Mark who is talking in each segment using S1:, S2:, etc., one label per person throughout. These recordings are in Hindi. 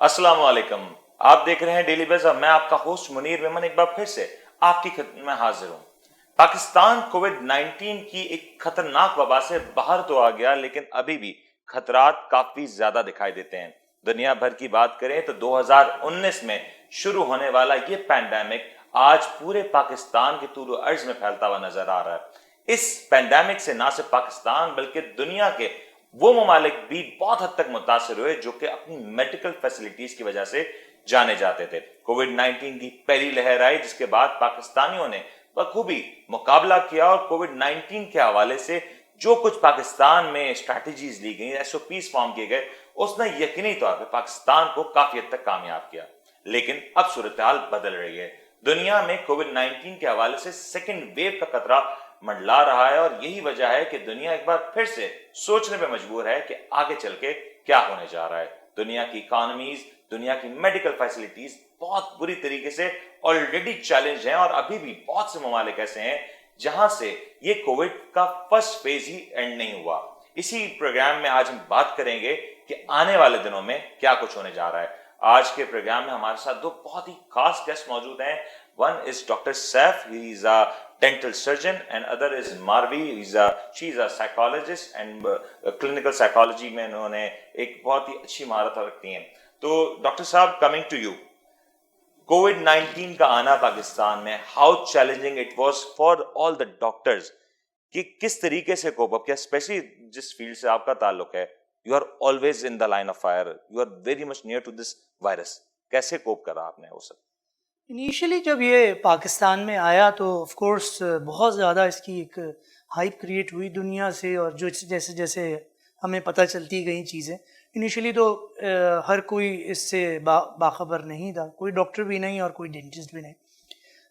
S1: अस्सलाम वालेकुम। आप देख रहे हैं डेली बज़ और मैं आपका होस्ट मुनीर मेमन एक बार फिर से आपकी खिदमत में हाजिर हूं। पाकिस्तान कोविड-19 की एक खतरनाक वबा से बाहर तो आ गया, लेकिन अभी भी खतरात काफी ज्यादा दिखाई देते हैं। दुनिया भर की बात करें तो 2019 में शुरू होने वाला ये पैंडेमिक आज पूरे पाकिस्तान के तूल अर्ज में फैलता हुआ नजर आ रहा है। इस पैंडेमिक से ना सिर्फ पाकिस्तान बल्कि दुनिया के वो ममालिक भी बहुत हद तक मुतासर हुए जो कि अपनी मेडिकल फैसिलिटीज की वजह से जाने जाते थे। कोविड-19 की पहली लहर आई, जिसके बाद पाकिस्तानियों ने बखूबी मुकाबला किया और कोविड-19 के हवाले से जो कुछ पाकिस्तान में स्ट्रैटेजीज ली गई, एसओपीज फॉर्म किए गए, उसने यकीनी तौर पर पाकिस्तान को काफी हद तक कामयाब किया। लेकिन अब सूरत हाल बदल रही है। दुनिया में कोविड-19 के हवाले से सेकेंड वेव का खतरा मंडला रहा है और यही वजह है कि दुनिया एक बार फिर से सोचने पे मजबूर है कि आगे चल के क्या होने जा रहा है। दुनिया की इकोनॉमीज, दुनिया की मेडिकल फैसिलिटीज बहुत बुरी तरीके से ऑलरेडी चैलेंज हैं और अभी भी बहुत से ममालिक ऐसे हैं जहां से ये कोविड का फर्स्ट फेज ही एंड नहीं हुआ। इसी प्रोग्राम में आज हम बात करेंगे कि आने वाले दिनों में क्या कुछ होने जा रहा है। आज के प्रोग्राम में हमारे साथ दो बहुत ही खास गेस्ट मौजूद हैं। One is Dr. Saif, he is a dental surgeon, and other is Marvi, she is a psychologist and clinical psychology में उन्होंने एक बहुत ही अच्छी महारत रखती हैं। तो डॉक्टर साहब, कमिंग टू यू, कोविड-19 का आना पाकिस्तान में, how challenging it was for all the doctors, कि किस तरीके से कोप अप किया, स्पेशली जिस फील्ड से आपका ताल्लुक है। You are always in the line of fire, you are very much near to this virus. कैसे कोप करा आपने वो सब?
S2: इनिशियली जब ये पाकिस्तान में आया तो ऑफ कोर्स बहुत ज़्यादा इसकी एक हाइप क्रिएट हुई दुनिया से, और जो जैसे जैसे हमें पता चलती गई चीज़ें, इनिशियली तो हर कोई इससे बाखबर नहीं था, कोई डॉक्टर भी नहीं और कोई डेंटिस्ट भी नहीं।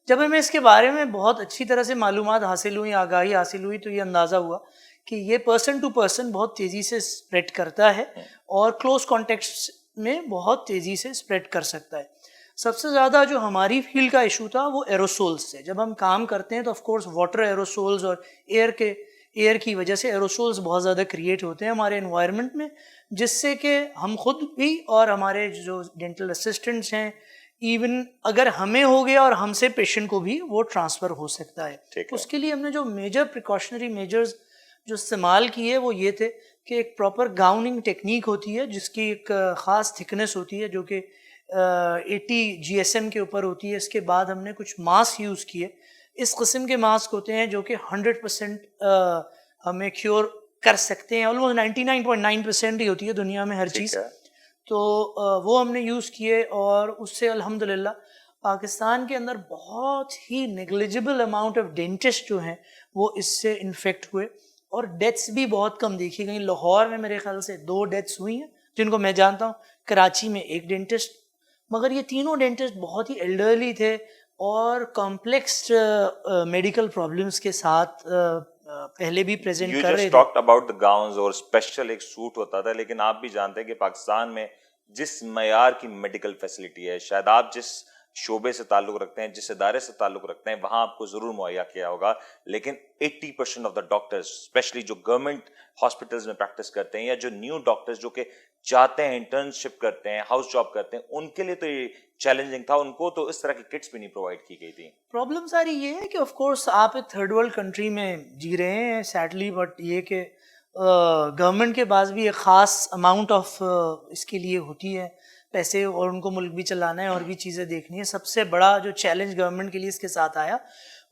S2: जब हमें इसके बारे में बहुत अच्छी तरह से मालूमात हासिल हुई, आगाही हासिल हुई, तो ये अंदाज़ा हुआ कि ये पर्सन टू पर्सन बहुत तेज़ी से स्प्रेड करता है और क्लोज कॉन्टेक्ट्स में बहुत तेज़ी से स्प्रेड कर सकता है। सबसे ज़्यादा जो हमारी फील्ड का इशू था वो एरोसोल्स से। जब हम काम करते हैं तो ऑफ कोर्स वाटर एरोसोल्स और एयर की वजह से एरोसोल्स बहुत ज़्यादा क्रिएट होते हैं हमारे एनवायरनमेंट में, जिससे कि हम खुद भी और हमारे जो डेंटल असिस्टेंट्स हैं, इवन अगर हमें हो गया और हमसे पेशेंट को भी वो ट्रांसफ़र हो सकता है। उसके लिए हमने जो मेजर प्रिकॉशनरी मेजर्स जो इस्तेमाल किए वो ये थे कि एक प्रॉपर गाउनिंग टेक्निक होती है जिसकी एक ख़ास थिकनेस होती है जो कि 80 GSM के ऊपर होती है। इसके बाद हमने कुछ मास्क यूज़ किए। इस किस्म के मास्क होते हैं जो कि 100% हमें क्योर कर सकते हैं। ऑलमोस्ट 99.9% ही होती है दुनिया में हर चीज़। तो वो हमने यूज़ किए और उससे अल्हम्दुलिल्लाह पाकिस्तान के अंदर बहुत ही नेग्लिजिबल अमाउंट ऑफ डेंटिस्ट जो हैं वो इससे इन्फेक्ट हुए और डेथ्स भी बहुत कम देखी गई। लाहौर में मेरे ख्याल से 2 डेथ्स हुई हैं जिनको मैं जानता हूँ, कराची में 1 डेंटिस्ट, मगर ये तीनों डेंटिस्ट बहुत ही एल्डरली थे और कॉम्प्लेक्स मेडिकल प्रॉब्लम्स के साथ पहले भी प्रेजेंट कर रहे थे।
S1: You just talked about the gowns और स्पेशल एक सूट होता था, लेकिन आप भी जानते हैं कि पाकिस्तान में जिस मयार की मेडिकल फैसिलिटी है, शायद आप जिस शोबे से ताल्लुक रखते हैं, जिस इदारे से ताल्लुक रखते हैं, वहां आपको जरूर मुहैया किया होगा, लेकिन 80% ऑफ द डॉक्टर्स, स्पेशली जो गवर्नमेंट हॉस्पिटल्स में प्रैक्टिस करते हैं या जो न्यू डॉक्टर्स जो कि जाते हैं, इंटर्नशिप करते हैं, हाउस जॉब करते हैं, उनके लिए तो ये चैलेंजिंग था। उनको तो इस तरह की किट्स भी नहीं प्रोवाइड की गई थी।
S2: प्रॉब्लम सारी ये है कि ऑफ कोर्स आप एक थर्ड वर्ल्ड कंट्री में जी रहे हैं सैडली, बट ये कि गवर्नमेंट के पास भी एक ख़ास अमाउंट ऑफ इसके लिए होती है पैसे, और उनको मुल्क भी चलाना है और भी चीज़ें देखनी है। सबसे बड़ा जो चैलेंज गवर्नमेंट के लिए इसके साथ आया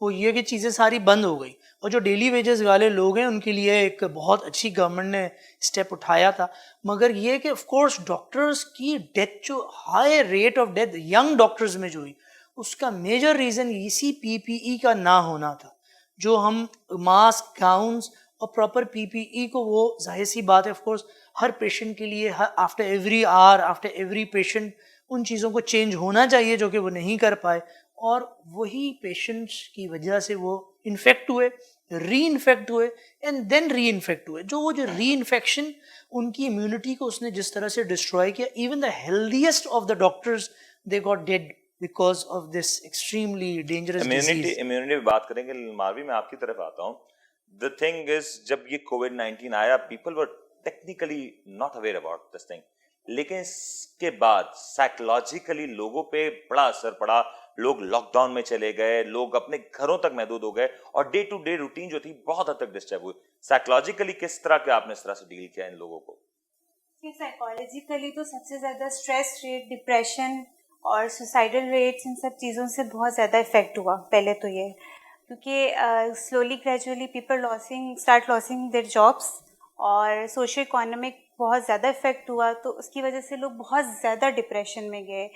S2: वो ये कि चीज़ें सारी बंद हो गई, और जो डेली वेजेस वाले लोग हैं उनके लिए एक बहुत अच्छी गवर्नमेंट ने स्टेप उठाया था। मगर ये कि ऑफ कोर्स डॉक्टर्स की डेथ, जो high rate of death young doctors में जो हुई, उसका मेजर रीज़न इसी PPE का ना होना था। जो हम मास्क, गाउन्स और प्रॉपर PPE को, वो जाहिर सी बात है ऑफ कोर्स हर पेशेंट के लिए after every hour, after every patient उन चीज़ों को चेंज होना चाहिए जो कि वो नहीं कर पाए, और वही पेशेंट्स की वजह से वो इन्फेक्ट हुए, री इन्फेक्ट हुए एंड देन री इन्फेक्ट हुए। जो री इन्फेक्शन उनकी इम्यूनिटी को उसने जिस तरह से डिस्ट्रॉय किया, even the healthiest of the doctors they got dead because of this extremely dangerous disease.
S1: Immunity बात करेंगे, मारवी मैं आपकी तरफ आता हूँ। द थिंग इज, जब ये कोविड-19 आया, people were technically not aware about this thing, लेकिन इसके बाद साइकोलॉजिकली लोगों पे बड़ा असर पड़ा। लोग लॉकडाउन में चले गए, लोग अपने घरों तक महदूद हो गए और डे टू डे रूटीन जो थी बहुत हद तक डिस्टर्ब हुई। साइकोलॉजिकली किस तरह के आपने इस तरह से डील किया इन लोगों को?
S3: साइकोलॉजिकली तो सबसे ज़्यादा स्ट्रेस रेट, डिप्रेशन और सुसाइडल रेट्स, इन सब चीज़ों से बहुत ज़्यादा इफेक्ट हुआ। पहले तो ये क्योंकि slowly gradually people start losing their jobs और सोशो इकोनॉमिक बहुत ज़्यादा इफेक्ट हुआ, तो उसकी वजह से लोग बहुत ज़्यादा डिप्रेशन में गए।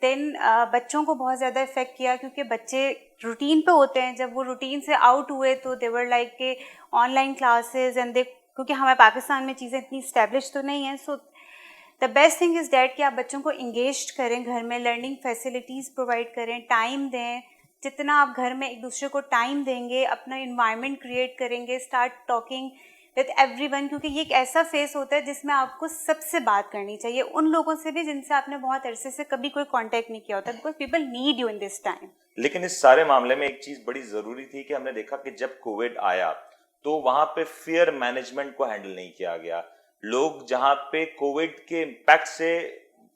S3: देन बच्चों को बहुत ज़्यादा इफेक्ट किया क्योंकि बच्चे रूटीन पे होते हैं। जब वो रूटीन से आउट हुए तो दे वर लाइक के ऑनलाइन क्लासेस एंड दे, क्योंकि हमारे पाकिस्तान में चीज़ें इतनी इस्टेब्लिश तो नहीं हैं। So the best thing is that कि आप बच्चों को इंगेज करें, घर में लर्निंग फैसिलिटीज़ प्रोवाइड करें, टाइम दें। जितना आप घर में एक दूसरे को टाइम देंगे, अपना इन्वायरमेंट क्रिएट करेंगे, स्टार्ट टॉकिंग विद एवरीवन, क्योंकि ये एक ऐसा फेस होता है जिसमें आपको सबसे बात करनी चाहिए, उन लोगों से भी जिनसे आपने बहुत अरसे से कभी कोई कांटेक्ट नहीं किया होता, because people need you in this time.
S1: लेकिन इस सारे मामले में एक चीज बड़ी जरूरी थी कि हमने देखा कि जब कोविड आया तो वहां पे फियर मैनेजमेंट को हैंडल नहीं किया गया। लोग जहां पे कोविड के इम्पैक्ट से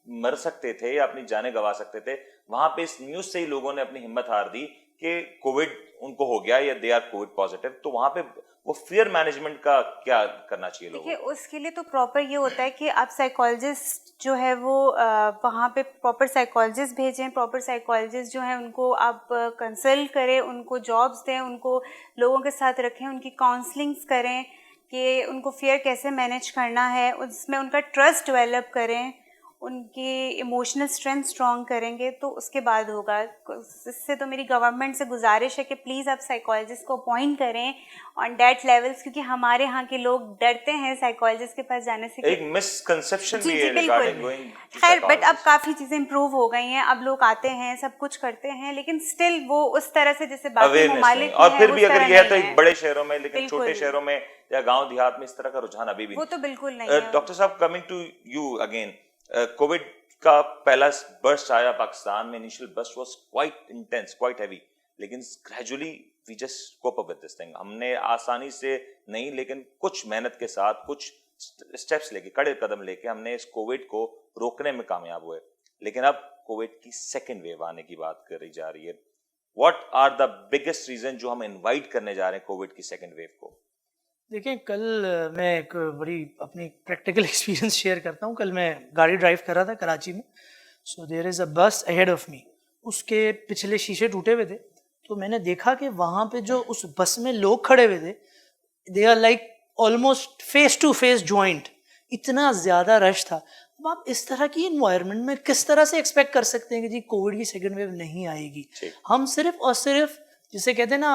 S1: मर सकते थे या अपनी जानें गंवा सकते थे, वहां पे इस न्यूज से ही लोगों ने अपनी हिम्मत हार दी कि कोविड उनको हो गया या दे आर कोविड पॉजिटिव। तो वहां पे वो फियर मैनेजमेंट का क्या करना चाहिए लोगों को?
S3: देखिए, उसके लिए तो प्रॉपर ये होता है कि आप साइकोलॉजिस्ट जो है वो वहाँ पे प्रॉपर साइकोलॉजिस्ट भेजें। प्रॉपर साइकोलॉजिस्ट जो है उनको आप कंसल्ट करें, उनको जॉब्स दें, उनको लोगों के साथ रखें, उनकी काउंसलिंग्स करें कि उनको फियर कैसे मैनेज करना है, उसमें उनका ट्रस्ट डेवलप करें, उनकी इमोशनल स्ट्रेंथ स्ट्रॉन्ग करेंगे तो उसके बाद होगा। इससे तो मेरी गवर्नमेंट से गुजारिश है कि प्लीज़ आप साइकोलॉजिस्ट को अपॉइंट करें ऑन दैट लेवल्स, क्योंकि हमारे यहाँ के लोग डरते हैं साइकोलॉजिस्ट के पास जाने से।
S1: एक मिसकंसेप्शन भी है
S3: बिल्कुल।
S1: रिगार्डिंग गोइंग टू
S3: खैर, बट अब
S1: साइकोलॉजिस्ट।
S3: काफ़ी चीज़ें इम्प्रूव हो गई हैं, अब लोग आते हैं, सब कुछ करते हैं, लेकिन स्टिल वो उस तरह से जैसे बाकी
S1: अवेयरनेस
S3: ममालिक
S1: नहीं। और
S3: में
S1: फिर
S3: है,
S1: भी
S3: उस
S1: अगर
S3: तरह
S1: ये है तो
S3: नहीं
S1: एक
S3: है।
S1: बड़े शहरों में, लेकिन
S3: बिल्कुल।
S1: छोटे शहरों में या गांव देहात में इस तरह का रुझान अभी भी
S3: वो
S1: नहीं।
S3: तो बिल्कुल नहीं है।
S1: डॉक्टर साहब, coming to you again, Covid का पहला बर्स्ट आया पाकिस्तान में। Initial burst was quite intense, quite heavy, लेकिन gradually we just cope up with this thing. हमने आसानी से नहीं, लेकिन कुछ मेहनत के साथ, कुछ स्टेप्स लेके, कड़े कदम लेके हमने इस कोविड को रोकने में कामयाब हुए। लेकिन अब कोविड की सेकेंड वेव आने की बात करी जा रही है। What are the biggest reason जो हम इनवाइट करने जा रहे हैं कोविड की सेकेंड वेव को?
S2: देखिए, कल मैं एक बड़ी अपनी प्रैक्टिकल एक्सपीरियंस शेयर करता हूँ। कल मैं गाड़ी ड्राइव कर रहा था कराची में। सो देयर इज़ अ बस अहेड ऑफ मी, उसके पिछले शीशे टूटे हुए थे। तो मैंने देखा कि वहाँ पे जो उस बस में लोग खड़े हुए थे, they are like almost face to face joint, इतना ज़्यादा रश था। अब आप इस तरह की इन्वायरमेंट में किस तरह से एक्सपेक्ट कर सकते हैं कि जी कोविड की सेकेंड वेव नहीं आएगी? हम सिर्फ और सिर्फ जिसे कहते हैं ना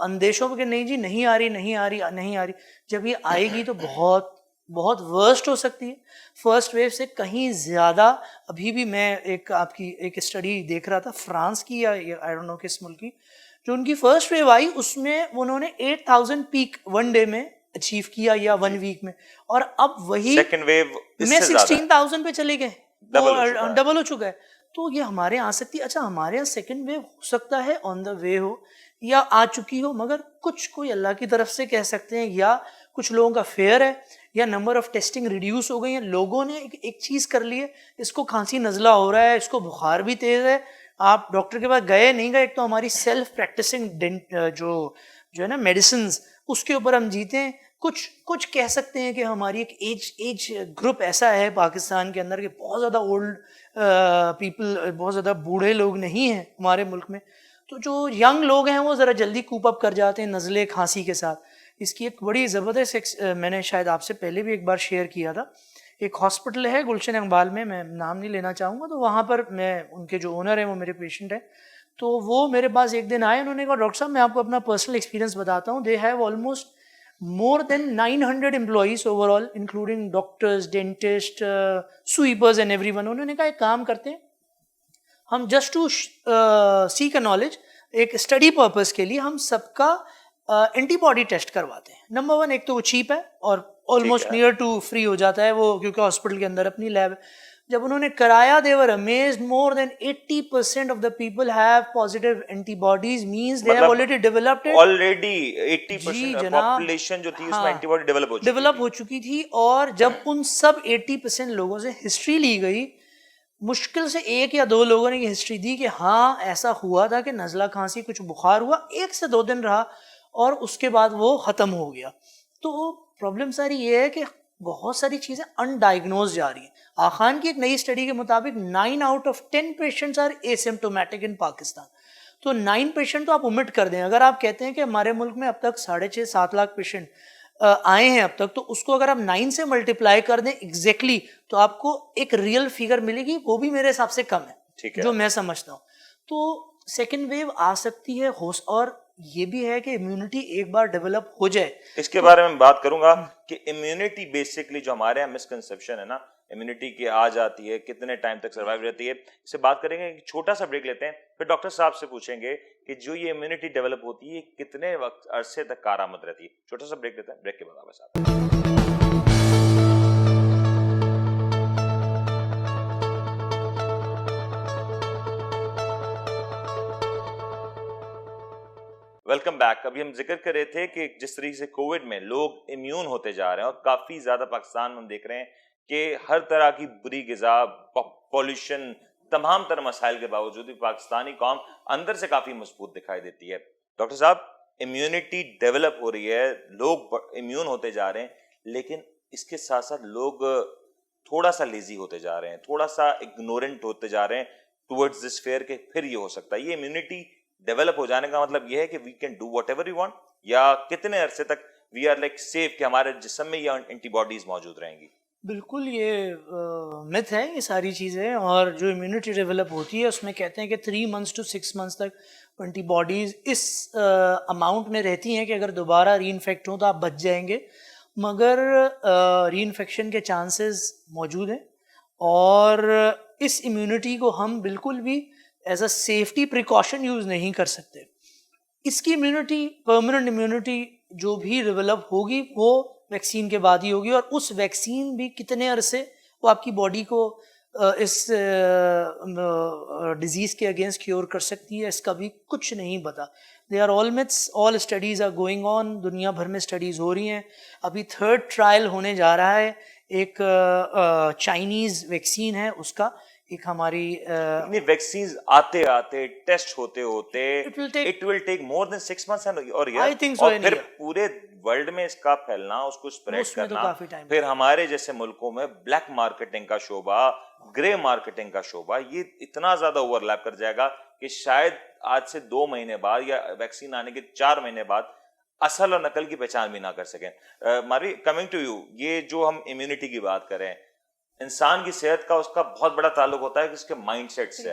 S2: अंदेशों में कि नहीं जी नहीं आ रही, नहीं आ रही, नहीं आ रही। जब ये आएगी तो बहुत बहुत वर्स्ट हो सकती है, फर्स्ट वेव से कहीं ज़्यादा। अभी भी मैं आपकी एक स्टडी देख रहा था फ्रांस की या आई डोंट नो किस मुल्क की, जो उनकी फर्स्ट वेव आई उसमें उन्होंने 8000 पीक वन डे में अचीव किया या 1 वीक में, और अब वही
S1: सेकेंड वेव
S2: में 16,000 पे चले गए, डबल हो चुका है। तो ये हमारे यहाँ आ सकती है। अच्छा, हमारे यहाँ सेकेंड वेव हो सकता है ऑन द वे हो या आ चुकी हो, मगर कुछ कोई अल्लाह की तरफ से कह सकते हैं, या कुछ लोगों का फेयर है, या नंबर ऑफ टेस्टिंग रिड्यूस हो गई है। लोगों ने एक चीज़ कर ली है, इसको खांसी नज़ला हो रहा है, इसको बुखार भी तेज़ है, आप डॉक्टर के पास गए नहीं गए, एक तो हमारी सेल्फ प्रैक्टिसिंग जो है ना मेडिसिन, उसके ऊपर हम जीते हैं। कुछ कह सकते हैं कि हमारी एक एज ग्रुप ऐसा है पाकिस्तान के अंदर कि बहुत ज़्यादा ओल्ड पीपल, बहुत ज़्यादा बूढ़े लोग नहीं हैं हमारे मुल्क में। तो जो यंग लोग हैं वो ज़रा जल्दी कूप अप कर जाते हैं नज़ले खांसी के साथ। इसकी एक बड़ी ज़बरदस्त मैंने शायद आपसे पहले भी एक बार शेयर किया था। एक हॉस्पिटल है गुलशन इकबाल में, मैं नाम नहीं लेना चाहूँगा, तो वहाँ पर मैं उनके जो ओनर हैं वो मेरे पेशेंट हैं। तो वो मेरे पास एक दिन आए, उन्होंने कहा डॉक्टर साहब मैं आपको अपना पर्सनल एक्सपीरियंस बताता हूँ। They have almost more than 900 employees overall, including doctors, dentists, sweepers and everyone. उन्होंने कहा एक काम करते हैं, हम just to seek a knowledge, एक स्टडी पर्पस के लिए हम सबका एंटीबॉडी टेस्ट करवाते हैं। नंबर 1, एक तो वो चीप है और ऑलमोस्ट नियर टू फ्री हो जाता है वो, क्योंकि हॉस्पिटल के अंदर अपनी लैब है। जब उन्होंने कराया they were amazed more than 80% of the people have positive antibodies means they have
S1: मतलब
S2: already developed it.
S1: ऑलरेडी
S2: जी
S1: 80%
S2: जनाब,
S1: पॉपुलेशन जो थी उसमें
S2: हाँ,
S1: एंटीबॉडी डेवलप हो चुकी
S2: डेवलप
S1: थी।
S2: हो चुकी थी। और जब उन सब 80% लोगों से हिस्ट्री ली गई, मुश्किल से 1 या 2 लोगों ने ये हिस्ट्री दी कि हाँ ऐसा हुआ था कि नज़ला खांसी कुछ बुखार हुआ, 1 से 2 दिन रहा और उसके बाद वो ख़त्म हो गया। तो प्रॉब्लम सारी ये है कि बहुत सारी चीज़ें अनडायग्नोज जा रही हैं। आखान की एक नई स्टडी के मुताबिक 9 out of 10 patients are asymptomatic in Pakistan. तो 9 पेशेंट तो आप ओमिट कर दें। अगर आप कहते हैं कि हमारे मुल्क में अब तक 6.5-7 लाख पेशेंट आए हैं अब तक, तो उसको अगर आप 9 से मल्टीप्लाई कर दें एग्जैक्टली तो आपको एक रियल फिगर मिलेगी, वो भी मेरे हिसाब से कम है,
S1: ठीक है।
S2: जो मैं समझता हूँ। तो सेकेंड वेव आ सकती है और ये भी है कि इम्यूनिटी एक बार डेवलप हो जाए।
S1: इसके बारे में बात करूंगा कि इम्यूनिटी बेसिकली जो हमारे यहाँ मिसकंसेप्शन है ना, इम्यूनिटी की आ जाती है, कितने टाइम तक सर्वाइव रहती है, इससे बात करेंगे। एक छोटा सा ब्रेक लेते हैं, फिर डॉक्टर साहब से पूछेंगे कि जो ये इम्यूनिटी डेवलप होती है कितने वक्त अरसे तक कारआमद रहती है। छोटा सा ब्रेक लेते हैं, ब्रेक के बाद वापस आते हैं। Welcome back. अभी हम जिक्र कर रहे थे कि जिस तरीके से कोविड में लोग इम्यून होते जा रहे हैं और काफी ज्यादा पाकिस्तान में हम देख रहे हैं कि हर तरह की बुरी ग़िज़ा, पॉल्यूशन, तमाम तरह मसाइल के बावजूद भी पाकिस्तानी कौम अंदर से काफी मजबूत दिखाई देती है। डॉक्टर साहब, इम्यूनिटी डेवलप हो रही है, लोग इम्यून होते जा रहे हैं, लेकिन इसके साथ साथ लोग थोड़ा सा लेजी होते जा रहे हैं, थोड़ा सा इग्नोरेंट होते जा रहे हैं टुवर्ड्स दिस फेयर के फिर ये हो सकता है। ये इम्यूनिटी डेवलप हो जाने का मतलब ये है कि we can do whatever we want, या कितने अरसे तक वी आर लाइक सेफ कि हमारे जिस्म में ये एंटीबॉडीज मौजूद रहेंगी?
S2: बिल्कुल ये मिथ है ये सारी चीज़ें। और जो इम्यूनिटी डेवलप होती है उसमें कहते हैं कि 3 मंथ्स to 6 मंथ्स तक एंटीबॉडीज़ इस अमाउंट में रहती हैं कि अगर दोबारा री इन्फेक्ट हो तो आप बच जाएंगे, मगर री इन्फेक्शन के चांसेस मौजूद हैं। और इस इम्यूनिटी को हम बिल्कुल भी as a safety precaution use नहीं कर सकते। इसकी इम्यूनिटी, परमानेंट इम्यूनिटी जो भी डेवलप होगी वो वैक्सीन के बाद ही होगी, और उस वैक्सीन भी कितने अरसे वो आपकी बॉडी को इस डिजीज़ के अगेंस्ट क्योर कर सकती है, इसका भी कुछ नहीं पता। They are all myths, all studies are going on, दुनिया भर में स्टडीज़ हो रही हैं। अभी 3rd ट्रायल होने जा रहा है, एक चाइनीज़ वैक्सीन है उसका, एक हमारी
S1: वैक्सीन आते आते टेस्ट होते होते
S2: It
S1: will take more than 6 months और
S2: I think so,
S1: और फिर
S2: yeah.
S1: पूरे वर्ल्ड में इसका फैलना, उसको स्प्रेड
S2: उसमें तो
S1: करना,
S2: काफी टाइम
S1: फिर हमारे जैसे मुल्कों में ब्लैक मार्केटिंग का शोबा, ग्रे मार्केटिंग का शोबा, ये इतना ज्यादा ओवरलैप कर जाएगा कि शायद आज से 2 महीने बाद या वैक्सीन आने के 4 महीने बाद असल और नकल की पहचान भी ना कर सकें। मारी, कमिंग टू यू, ये जो हम इम्यूनिटी की बात करें, इंसान की सेहत का उसका बहुत बड़ा ताल्लुक होता है कि उसके माइंडसेट से।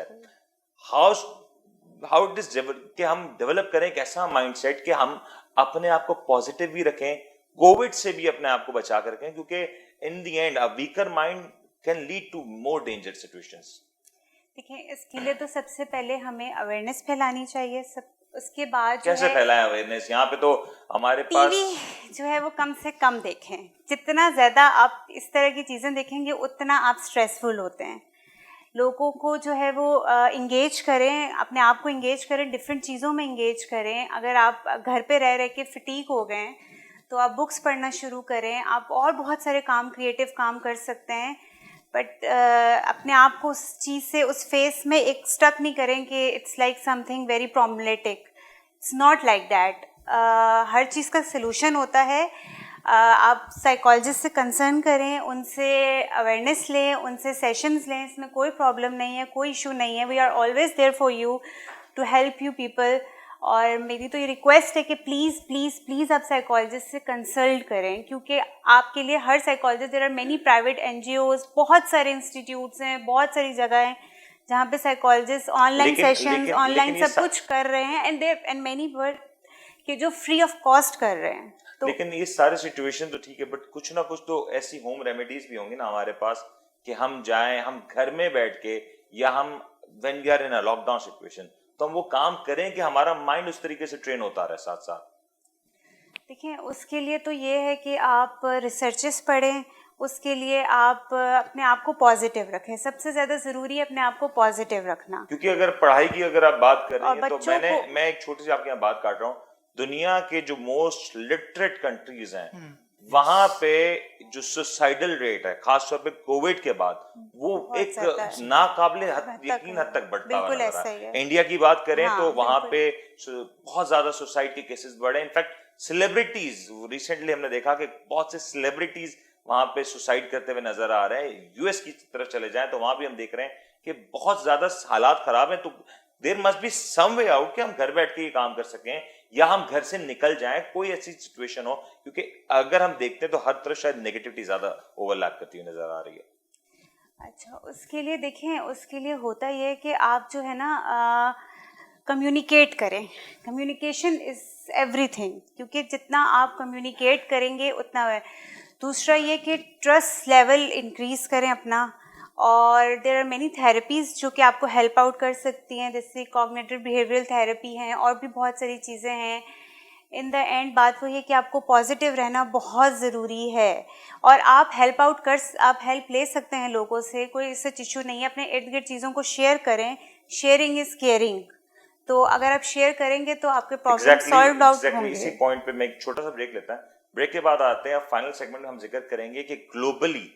S1: हाउ दिस कि हम डेवलप करें एक ऐसा माइंडसेट कि हम अपने आप को पॉजिटिव भी रखें, कोविड से भी अपने आप को बचा कर रखें, क्योंकि in the end a weaker mind can lead to more danger situations.
S3: देखिए, इसके लिए तो सबसे पहले हमें अवेयरनेस फैलानी चाहिए। उसके बाद
S1: कैसे फैलाएं अवेयरनेस? यहाँ पे तो हमारे पास
S3: टीवी जो है वो कम से कम देखें। जितना ज़्यादा आप इस तरह की चीज़ें देखेंगे उतना आप स्ट्रेसफुल होते हैं। लोगों को जो है वो इंगेज करें, अपने आप को इंगेज करें, डिफरेंट चीज़ों में इंगेज करें। अगर आप घर पे रह के फटीक हो गए हैं तो आप बुक्स पढ़ना शुरू करें। आप और बहुत सारे काम, क्रिएटिव काम कर सकते हैं, बट अपने आप को उस चीज़ से, उस फेस में एक स्टक नहीं करें कि it's like something very problematic. It's not like that. हर चीज़ का सलूशन होता है। आप साइकोलॉजिस्ट से कंसर्न करें, उनसे अवेयरनेस लें, उनसे सेशंस लें, इसमें कोई प्रॉब्लम नहीं है, कोई इशू नहीं है। We are always there for you to help you people. और मेरी तो ये रिक्वेस्ट है कि प्लीज़ प्लीज़ प्लीज़ आप साइकोलॉजिस्ट से कंसल्ट करें, क्योंकि आपके लिए हर psychologist, there are many private NGOs, बहुत सारे इंस्टीट्यूट्स हैं, बहुत सारी जगह हैं जहाँ पे साइकोलॉजिस्ट ऑनलाइन सेशंस, ऑनलाइन सब कुछ कर रहे हैं, एंड मेनी वर्ड कि जो फ्री ऑफ कॉस्ट कर रहे हैं। तो
S1: लेकिन ये सारे सिचुएशन तो ठीक है, बट कुछ ना कुछ तो ऐसी होम रेमेडीज भी होंगी ना हमारे पास कि हम जाएं, हम घर में बैठ के, या हम when we are in a lockdown situation तो हम वो काम करें कि हमारा माइंड उस तरीके से ट्रेन होता रहे साथ साथ।
S3: देखिए, उसके लिए तो ये है कि आप रिसर्चेस पढ़ें, उसके लिए आप अपने आप को पॉजिटिव रखें। सबसे ज़्यादा ज़रूरी है अपने आप को पॉजिटिव रखना।
S1: क्योंकि अगर पढ़ाई की अगर आप बात कर रही
S3: और
S1: हैं तो
S3: बच्चों को
S1: मैं एक छोटी सी आपके यहाँ बात काट रहा हूँ। दुनिया के जो मोस्ट लिटरेट कंट्रीज हैं वहां पे जो सुसाइडल रेट है खासतौर पे कोविड के बाद वो
S3: बहुत
S1: एक
S3: ज़्यादा है।
S1: नाकाबिले
S3: यकीन
S1: हद तक बढ़ता हुआ
S3: बिल्कुल
S1: नजर आ
S3: ऐसा
S1: रहा
S3: ही
S1: है।
S3: है।
S1: इंडिया की बात करें
S3: हाँ,
S1: तो वहां
S3: बिल्कुल।
S1: पे बहुत ज्यादा सुसाइड के केसेस बढ़े। इनफैक्ट सेलिब्रिटीज रिसेंटली हमने देखा कि बहुत से सेलिब्रिटीज वहां पे सुसाइड करते हुए नजर आ रहे हैं। यूएस की तरफ चले जाएं तो वहां भी हम देख रहे हैं कि बहुत ज्यादा हालात खराब हैं। तो there must be some way out कि हम घर बैठ के ये काम कर सकें या हम घर से निकल जाएं, कोई ऐसी सिचुएशन हो। क्योंकि अगर हम देखते हैं तो हर तरफ शायद नेगेटिविटी ज्यादा ओवरलैप करती हुई नजर आ रही है।
S3: अच्छा, उसके लिए देखें, उसके लिए होता ये है कि आप जो है ना कम्युनिकेट करें। कम्युनिकेशन इज़ एवरीथिंग, क्योंकि जितना आप कम्युनिकेट करेंगे उतना है। दूसरा ये कि ट्रस्ट लेवल इंक्रीज करें अपना। और देयर आर मेनी थेरेपीज़ जो कि आपको हेल्प आउट कर सकती हैं, जैसे कॉग्निटिव बिहेवियरल थेरेपी हैं और भी बहुत सारी चीज़ें हैं। इन द एंड बात वो ये कि आपको पॉजिटिव रहना बहुत ज़रूरी है। और आप आप हेल्प ले सकते हैं लोगों से, कोई इससे इशू नहीं है। अपने इर्द गिर्द चीज़ों को शेयर करें। Sharing is caring. तो अगर आप शेयर करेंगे तो आपके प्रॉब्लम सॉल्व आउट होंगे।
S1: इसी पॉइंट पे मैं एक छोटा सा ब्रेक लेता है। ब्रेक के बाद आते हैं, अब फाइनल सेगमेंट में हम जिक्र करेंगे कि ग्लोबली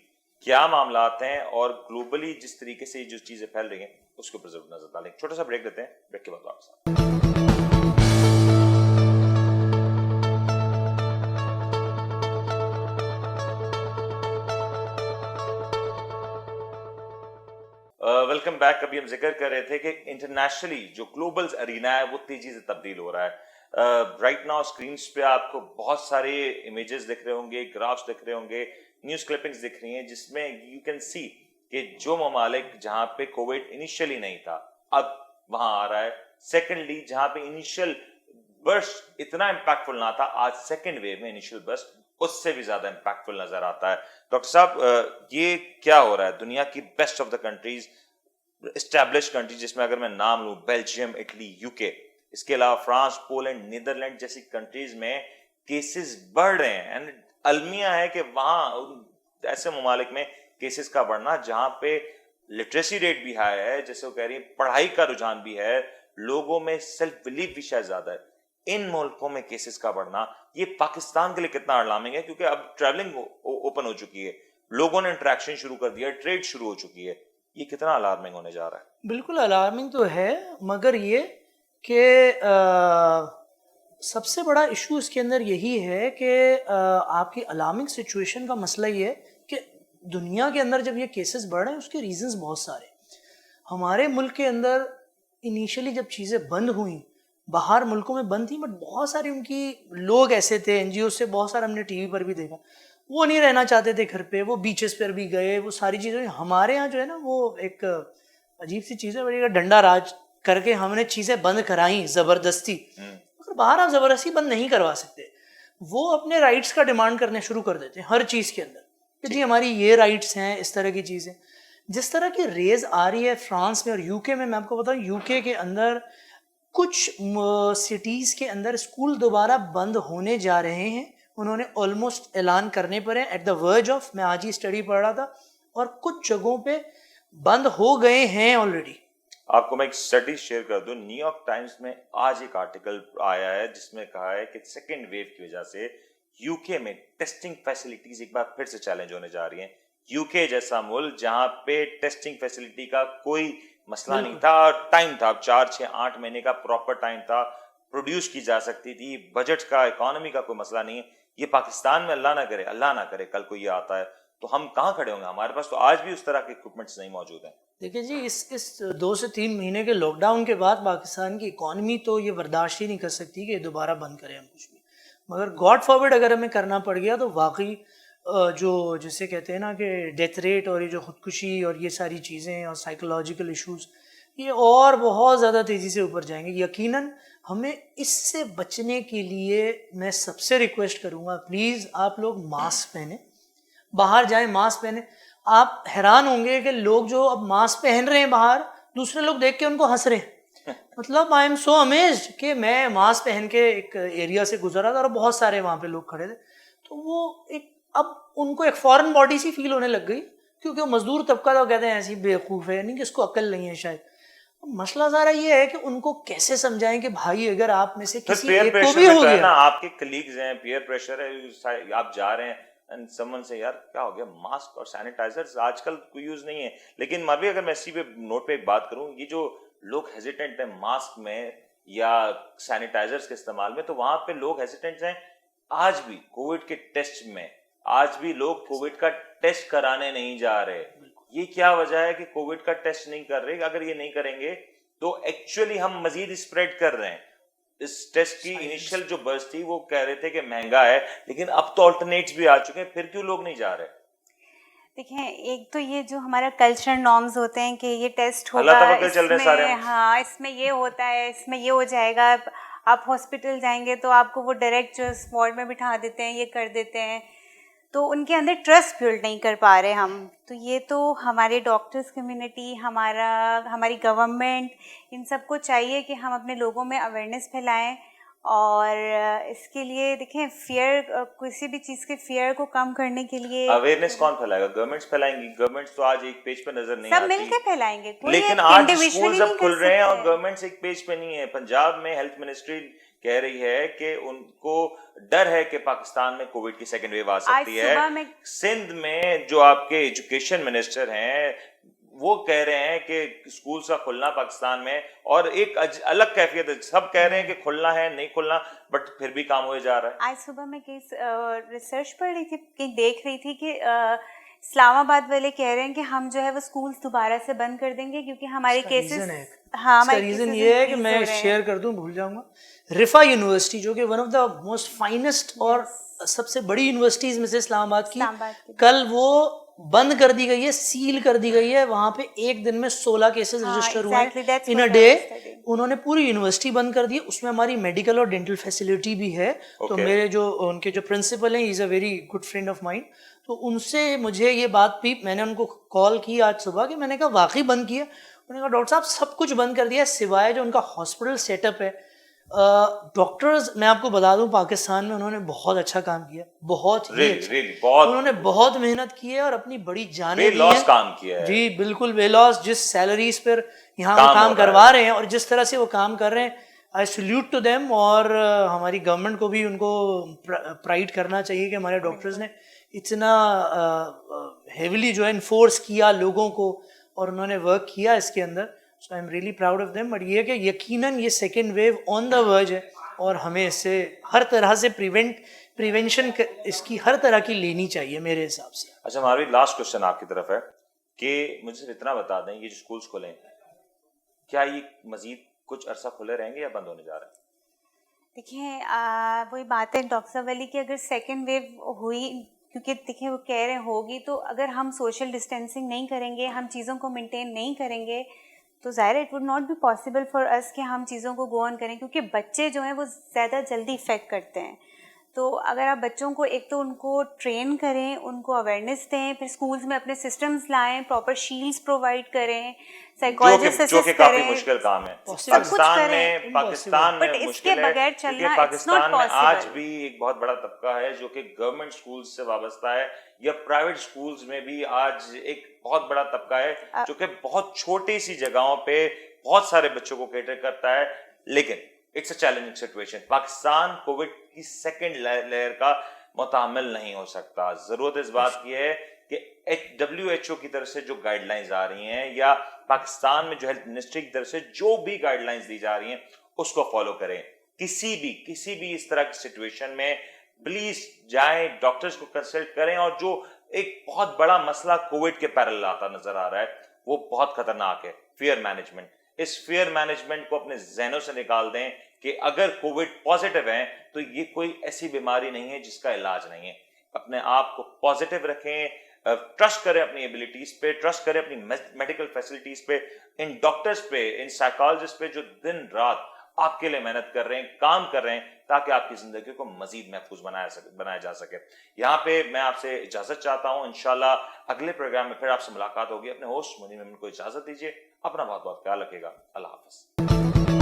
S1: क्या मामला हैं और ग्लोबली जिस तरीके से जो चीजें फैल रही हैं उसके ऊपर जरूर नजर डालें। छोटा सा ब्रेक लेते हैं, ब्रेक के बाद वापस। Welcome back. अभी हम जिक्र कर रहे थे कि इंटरनेशनली जो ग्लोबल अरीना है वो तेजी से तब्दील हो रहा है। राइट नाउ स्क्रीन्स पे आपको बहुत सारे इमेजेस दिख रहे होंगे, ग्राफ्स दिख रहे होंगे, न्यूज क्लिपिंग्स दिख रही हैं जिसमें यू कैन सी कि जो ममालिक जहां पे कोविड इनिशियली नहीं था अब वहां आ रहा है। सेकेंडली जहां पे इनिशियल बर्स्ट इतना इम्पैक्टफुल ना था, आज सेकेंड वेव में इनिशियल बर्स्ट उससे भी ज्यादा इम्पैक्टफुल नजर आता है। डॉक्टर साहब, ये क्या हो रहा है? दुनिया की best of the countries, establish countries जिसमें अगर मैं नाम लूं बेल्जियम, इटली, यूके, इसके अलावा फ्रांस, पोलैंड, नीदरलैंड जैसी कंट्रीज में केसेस बढ़ रहे हैं। एंड अलमिया है कि वहां ऐसे ममालिक में केसेस का बढ़ना जहां पे लिटरेसी रेट भी हाई है, जैसे वो कह रही है, पढ़ाई का रुझान भी है, लोगों में सेल्फ बिलीफ भी शायद ज्यादा है। इन मुल्कों में केसेस का बढ़ना ये पाकिस्तान के लिए कितना अलार्मिंग है? क्योंकि अब ट्रैवलिंग ओपन हो चुकी है, लोगों ने इंटरेक्शन शुरू कर दिया, ट्रेड शुरू हो चुकी है। ये कितना अलार्मिंग होने जा रहा है?
S2: बिल्कुल अलार्मिंग तो है, मगर ये कि सबसे बड़ा इशू इसके अंदर यही है कि आपकी अलार्मिंग सिचुएशन का मसला ये है कि दुनिया के अंदर जब ये केसेस बढ़ रहे हैं उसके रीजंस बहुत सारे। हमारे मुल्क के अंदर इनिशियली जब चीज़ें बंद हुई, बाहर मुल्कों में बंद थी, बट बहुत सारे उनकी लोग ऐसे थे, एनजीओ से बहुत सारा हमने टीवी पर भी देखा, वो नहीं रहना चाहते थे घर पे, वो बीचेस पर भी गए, वो सारी चीज़ें। हमारे यहाँ जो है ना वो एक अजीब सी चीज़ है, बड़ी डंडा राज करके हमने चीज़ें बंद कराई ज़बरदस्ती। मगर बाहर आप ज़बरदस्ती बंद नहीं करवा सकते। वो अपने राइट्स का डिमांड करने शुरू कर देते हैं हर चीज़ के अंदर कि जी हमारी ये राइट्स हैं, इस तरह की चीज़ें। जिस तरह की रेज आ रही है फ्रांस में और यूके में, मैं आपको बताऊं यूके के अंदर कुछ सिटीज़ के अंदर स्कूल दोबारा बंद होने जा रहे हैं। उन्होंने ऑलमोस्ट ऐलान करने पर है, एट द वर्ज ऑफ। मैं आज ही स्टडी पढ़ रहा था और कुछ जगहों पे बंद हो गए हैं ऑलरेडी।
S1: आपको मैं एक स्टडी शेयर कर दूं, न्यूयॉर्क टाइम्स में आज एक आर्टिकल आया है जिसमें कहा है कि सेकेंड वेव की वजह से यूके में टेस्टिंग फैसिलिटीज एक बार फिर से चैलेंज होने जा रही हैं। यूके जैसा मुल्क जहां पे टेस्टिंग फैसिलिटी का कोई मसला नहीं था, टाइम था, 4-6-8 महीने का प्रॉपर टाइम था, प्रोड्यूस की जा सकती थी, बजट का, इकोनॉमी का कोई मसला नहीं है। ये पाकिस्तान में अल्लाह ना करे कल को ये आता है तो हम कहाँ खड़े होंगे? हमारे पास तो आज भी उस तरह के इक्विपमेंट्स नहीं मौजूद हैं।
S2: देखिए जी, इस 2 से 3 महीने के लॉकडाउन के बाद पाकिस्तान की इकॉनमी तो ये बर्दाश्त ही नहीं कर सकती कि दोबारा बंद करें हम कुछ भी। मगर गॉड फॉरवर्ड अगर हमें करना पड़ गया तो वाकई जो जिसे कहते हैं ना कि डेथ रेट और ये जो खुदकुशी और ये सारी चीज़ें और साइकोलॉजिकल इश्यूज, ये और बहुत ज़्यादा तेज़ी से ऊपर जाएंगे यकीनन। हमें इससे बचने के लिए मैं सबसे रिक्वेस्ट करूँगा, प्लीज़ आप लोग मास्क पहने, बाहर जाएं मास्क पहने। आप हैरान होंगे कि लोग जो अब मास्क पहन रहे हैं बाहर, दूसरे लोग देख के उनको हंस रहे हैं। मतलब आई एम सो अमेज्ड कि मैं मास्क पहन के एक एरिया से गुजरा था और बहुत सारे वहाँ पे लोग खड़े थे। तो वो एक अब उनको एक फॉरेन बॉडी सी फील होने लग गई, क्योंकि वो मजदूर तबका तो कहते हैं ऐसी बेवकूफ़ है, यानी कि इसको अक्ल नहीं है शायद। मसला ज़रा ये है कि उनको कैसे समझाएं कि भाई अगर आप में से
S1: फिर
S2: किसी
S1: peer
S2: एक को
S1: pressure
S2: भी
S1: भी
S2: हो
S1: तो है
S2: गया,
S1: ना, आपके कलीग्स हैं, peer pressure है, आप जा रहे हैं and someone से यार क्या हो गया, मास्क और सैनिटाइजर्स आजकल कोई यूज नहीं है। लेकिन मारवी, अगर मैं इसी पे नोट पे एक बात करूं, ये जो लोग हेजिटेंट हैं मास्क में या सैनिटाइजर्स के इस्तेमाल में, तो वहां पे लोग हेजिटेंट हैं आज भी कोविड के टेस्ट में। आज भी लोग कोविड का टेस्ट कराने नहीं जा रहे। ये क्या वजह है कि कोविड का टेस्ट नहीं कर रहे? अगर ये नहीं करेंगे तो एक्चुअली हम मजीद स्प्रेड कर रहे हैं। इस टेस्ट की इनिशियल जो बर्स थी वो कह रहे थे कि महंगा है, लेकिन अब तो अल्टरनेट्स भी आ चुके हैं, फिर क्यों लोग नहीं जा रहे?
S3: देखिए, एक तो ये जो हमारा कल्चरल नॉर्म्स होते हैं कि ये टेस्ट
S1: अल्लाह
S3: होगा,
S1: तवक्कल चल रहे हैं सारे
S3: इसमें
S1: हम।
S3: हाँ इसमें ये होता है, इसमें ये हो जाएगा। आप हॉस्पिटल जाएंगे तो आपको वो डायरेक्ट जो वार्ड में बिठा देते हैं, ये कर देते हैं, तो उनके अंदर ट्रस्ट बिल्ड नहीं कर पा रहे हम। तो ये तो हमारे डॉक्टर्स कम्युनिटी, हमारी गवर्नमेंट, इन सबको चाहिए कि हम अपने लोगों में अवेयरनेस फैलाएं। और इसके लिए देखें, फियर, किसी भी चीज़ के फियर को कम करने के लिए
S1: अवेयरनेस कौन फैलाएगा? गवर्नमेंट्स फैलाएंगी। गवर्नमेंट्स तो आज एक पेज पे नजर नहीं
S3: सब
S1: आती,
S3: मिलके फैलाएंगे, कोई
S1: लेकिन
S3: एक
S1: आज
S3: इंडिविजुअली
S1: स्कूल्स अब
S3: नहीं
S1: खुल
S3: कर
S1: रहे हैं और
S3: सकते।
S1: गवर्नमेंट्स एक पेज पे नहीं है। पंजाब में हेल्थ मिनिस्ट्री कह रही है कि उनको डर है कि पाकिस्तान में कोविड की सेकेंड वेव आ सकती
S3: आज सुबह
S1: है।
S3: में
S1: सिंध में जो आपके एजुकेशन मिनिस्टर हैं वो कह रहे हैं कि स्कूल का खुलना पाकिस्तान में, और एक अलग कैफियत है, सब कह रहे हैं कि खुलना है, नहीं खुलना, बट फिर भी काम हो जा रहा है।
S3: आज सुबह मैं केस रिसर्च पढ़ रही थी, कहीं देख रही थी कि इस्लामाबाद वाले कह रहे हैं कि हम जो है वो स्कूल्स दोबारा से बंद कर देंगे, क्योंकि हमारे
S2: इसका
S3: केसेस,
S2: रीजन है,
S3: हाँ
S2: इसका
S3: हमारे
S2: रीजन
S3: cases
S2: ये है कि
S3: increase
S2: मैं
S3: हो रहे हैं।
S2: शेयर कर दूं, भूल जाऊंगा। रिफा यूनिवर्सिटी जो कि one of the most finest और सबसे बड़ी यूनिवर्सिटीज में से इस्लामाबाद
S3: इस्लामाबाद
S2: की,
S3: की।
S2: कल वो बंद कर दी गई है, सील कर दी गई है। वहां पे एक दिन में 16 केसेस
S3: हाँ,
S2: रजिस्टर
S3: exactly,
S2: हुए
S3: that's
S2: in a
S3: what I
S2: day.
S3: was studying.
S2: उन्होंने पूरी यूनिवर्सिटी बंद कर दी। उसमें हमारी मेडिकल और डेंटल फैसिलिटी भी है। तो
S1: Okay.
S2: मेरे जो उनके जो प्रिंसिपल हैं, is a very good friend of mind. तो उनसे मुझे ये बात भी, मैंने उनको कॉल की आज सुबह कि मैंने कहा वाकई बंद किया? उन्होंने कहा डॉक्टर साहब सब कुछ बंद कर दिया सिवाय जो उनका हॉस्पिटल सेटअप है। डॉक्टर्स, मैं आपको बता दूं, पाकिस्तान में उन्होंने बहुत अच्छा काम किया, बहुत ही अच्छा।
S1: बहुत
S2: उन्होंने बहुत मेहनत की है और अपनी बड़ी जानें दी
S1: बेलॉस
S2: हैं।
S1: काम किया है।
S2: जी बिल्कुल बेलॉस। जिस सैलरीज पर यहाँ
S1: काम
S2: वो
S1: हो
S2: काम
S1: रहा
S2: करवा
S1: है।
S2: रहे हैं और जिस तरह से वो काम कर रहे हैं, आई सल्यूट टू देम। और हमारी गवर्नमेंट को भी उनको प्राइड करना चाहिए कि हमारे डॉक्टर्स ने इतना हेविली जो है इन्फोर्स किया लोगों को, और उन्होंने वर्क किया इसके अंदर। So I am really proud of them. But ये कि यकीनन ये second wave on the verge है और हमें इससे हर तरह से प्रिवेंशन इसकी हर तरह की लेनी चाहिए मेरे हिसाब से।
S1: अच्छा मारवी, लास्ट क्वेश्चन आपकी तरफ है कि मुझे सिर्फ इतना बता दें, ये जो स्कूल्स खुले हैं, क्या ये मजीद कुछ अरसा खुले रहेंगे या बंद होने जा रहे हैं?
S3: देखिए, वही बात है डॉक्टर साहब वाली कि अगर सेकेंड वेव हुई, क्योंकि देखिए वो कह रहे होगी, तो अगर हम सोशल डिस्टेंसिंग नहीं करेंगे, हम चीज़ों को मेंटेन नहीं करेंगे, तो ज़ाहिर it would not be possible for us कि हम चीज़ों को गो ऑन करें, क्योंकि बच्चे जो हैं वो ज़्यादा जल्दी इफ़ेक्ट करते हैं। तो अगर आप बच्चों को एक तो उनको ट्रेन करें, उनको अवेयरनेस दें, फिर स्कूल्स में अपने सिस्टम्स लाएं, प्रॉपर शील्ड्स प्रोवाइड करें, साइकोलॉजिस्ट
S1: जो
S3: असिस्ट
S1: कि काफी
S3: करें,
S1: मुश्किल काम है
S2: Possible.
S1: पाकिस्तान
S3: करें।
S1: में। पाकिस्तान
S3: But
S1: में
S3: इसके
S1: मुश्किल है
S3: बगैर
S1: क्योंकि
S3: चलना, it's
S1: पाकिस्तान
S3: not
S1: में आज
S3: possible.
S1: भी एक बहुत बड़ा तबका है जो कि गवर्नमेंट स्कूल्स से वाबस्ता है, या प्राइवेट स्कूल्स में भी आज एक बहुत बड़ा तबका है जो कि बहुत छोटी सी जगहों पे बहुत सारे बच्चों को कैटर करता है। लेकिन it's a challenging situation. Pakistan Covid की सेकेंड लहर का मुतामिल नहीं हो सकता। जरूरत इस बात की है कि WHO की तरफ से जो गाइडलाइंस आ रही हैं, या पाकिस्तान में जो हेल्थ मिनिस्ट्री की तरफ से जो भी गाइडलाइंस दी जा रही हैं, उसको फॉलो करें। किसी भी इस तरह की सिचुएशन में प्लीज जाएं, डॉक्टर्स को कंसल्ट करें। और जो एक बहुत बड़ा मसला कोविड के पैरेलल आता नजर आ रहा है, वो बहुत खतरनाक है, फियर मैनेजमेंट। इस फियर मैनेजमेंट को अपने जहनों से निकाल दें कि अगर कोविड पॉजिटिव है तो ये कोई ऐसी बीमारी नहीं है जिसका इलाज नहीं है। अपने आप को पॉजिटिव रखें, ट्रस्ट करें अपनी एबिलिटीज पे, ट्रस्ट करें अपनी मेडिकल फैसिलिटीज पे, इन डॉक्टर्स पे, इन साइकोलॉजिस्ट पे जो दिन रात आपके लिए मेहनत कर रहे हैं, काम कर रहे हैं, ताकि आपकी जिंदगी को मजीद महफूज बनाया जा सके। यहाँ पे मैं आपसे इजाजत चाहता हूँ। इंशाल्लाह अगले प्रोग्राम में फिर आपसे मुलाकात होगी। अपने होस्ट मुनीर मेमन को इजाजत दीजिए। अपना बहुत बहुत ख्याल रखिएगा। अल्लाह हाफिज।